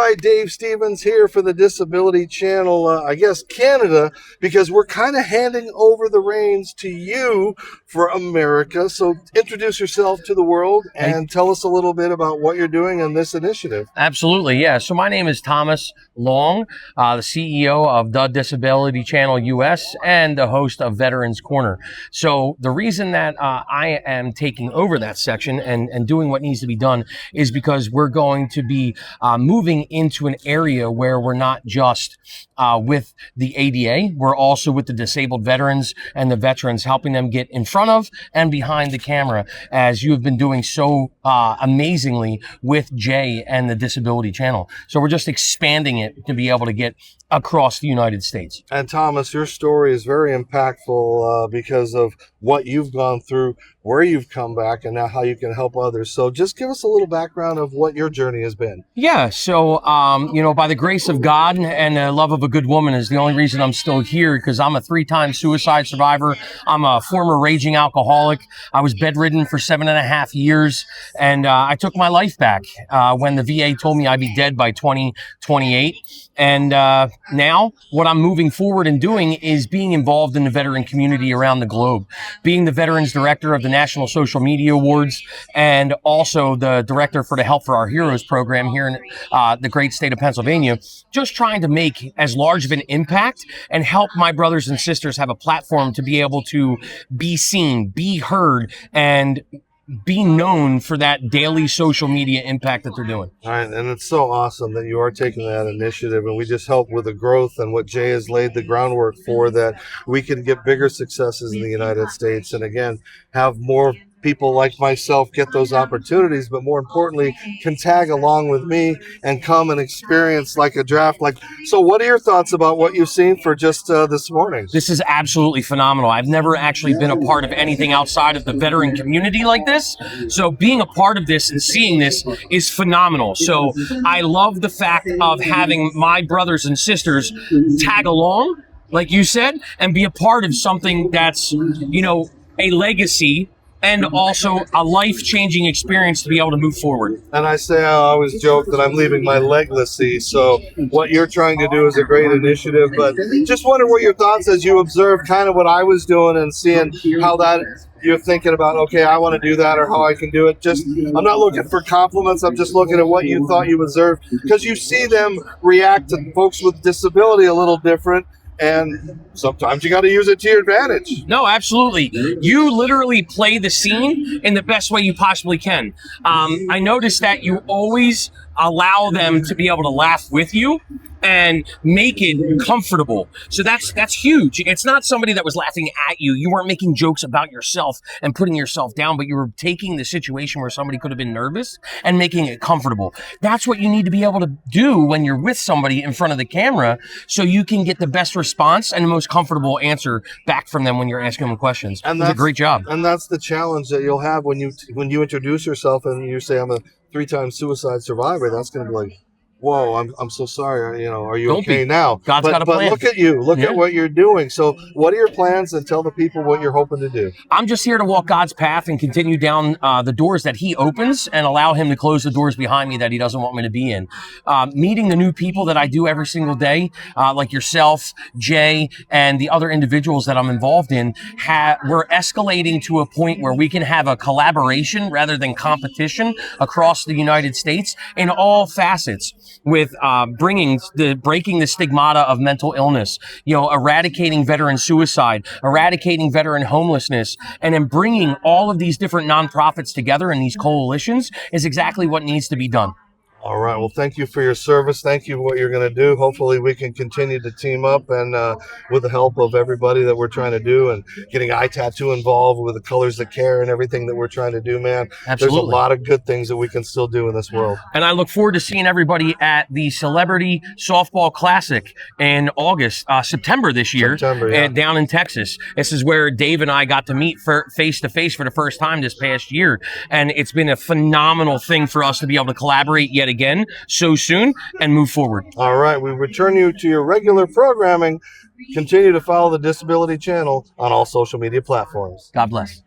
right, Dave Stevens here for the Disability Channel, I guess Canada, because we're kind of handing over the reins to you for America. So introduce yourself to the world and tell us a little bit about what you're doing in this initiative. Absolutely, yeah. So my name is Thomas Long, the CEO of the Disability Channel US and the host of Veterans Corner. So the reason that I am taking over that section and doing what needs to be done is because we're going to be moving into an area where we're not just with the ADA, we're also with the disabled veterans and the veterans, helping them get in front of and behind the camera, as you have been doing so amazingly with Jay and the Disability Channel. So we're just expanding it to be able to get across the United States. And Thomas, your story is very impactful because of what you've gone through, where you've come back, and now how you can help others. So just give us a little background of what your journey has been. Yeah, so, by the grace of God and the love of a good woman is the only reason I'm still here, because I'm a 3-time suicide survivor. I'm a former raging alcoholic. I was bedridden for 7.5 years, and I took my life back when the VA told me I'd be dead by 2028. And now what I'm moving forward and doing is being involved in the veteran community around the globe, being the Veterans Director of the National Social Media Awards, and also the Director for the Help for Our Heroes program here in the great state of Pennsylvania, just trying to make as large of an impact and help my brothers and sisters have a platform to be able to be seen, be heard, and be known for that daily social media impact that they're doing. All right, and it's so awesome that you are taking that initiative, and we just help with the growth and what Jay has laid the groundwork for, that we can get bigger successes in the United States, and again, have more people like myself get those opportunities, but more importantly, can tag along with me and come and experience like a draft. So what are your thoughts about what you've seen for just this morning? This is absolutely phenomenal. I've never actually been a part of anything outside of the veteran community like this. So being a part of this and seeing this is phenomenal. So I love the fact of having my brothers and sisters tag along, like you said, and be a part of something that's, a legacy and also a life-changing experience to be able to move forward. And I always joke that I'm leaving my legacy. So what you're trying to do is a great initiative, but just wonder what your thoughts as you observe kind of what I was doing and seeing how that you're thinking about, okay, I want to do that, or how I can do it. I'm not looking for compliments. I'm just looking at what you thought you observed, because you see them react to folks with disability a little different. And sometimes you got to use it to your advantage. No, absolutely. You literally play the scene in the best way you possibly can. I noticed that you always allow them to be able to laugh with you and make it comfortable. So that's huge. It's not somebody that was laughing at you. You weren't making jokes about yourself and putting yourself down, but you were taking the situation where somebody could have been nervous and making it comfortable. That's what you need to be able to do when you're with somebody in front of the camera, so you can get the best response and the most comfortable answer back from them when you're asking them questions. And that's a great job. And that's the challenge that you'll have when you introduce yourself and you say, I'm a 3-time suicide survivor. That's going to be like, whoa, I'm so sorry. Are you okay now? God's got a plan. But look at you. Look at what you're doing. So what are your plans, and tell the people what you're hoping to do? I'm just here to walk God's path and continue down the doors that he opens, and allow him to close the doors behind me that he doesn't want me to be in. Meeting the new people that I do every single day, like yourself, Jay, and the other individuals that I'm involved in, we're escalating to a point where we can have a collaboration rather than competition across the United States in all facets, with breaking the stigmata of mental illness, eradicating veteran suicide, eradicating veteran homelessness, and then bringing all of these different nonprofits together in these coalitions is exactly what needs to be done. All right. Well, thank you for your service. Thank you for what you're going to do. Hopefully we can continue to team up, and with the help of everybody that we're trying to do, and getting iTattoo involved with the Colors That Care and everything that we're trying to do, man. Absolutely. There's a lot of good things that we can still do in this world. And I look forward to seeing everybody at the Celebrity Softball Classic in September this year, down in Texas. This is where Dave and I got to meet face to face for the first time this past year. And it's been a phenomenal thing for us to be able to collaborate yet again so soon and move forward. All right. We return you to your regular programming. Continue to follow the Disability Channel on all social media platforms. God bless.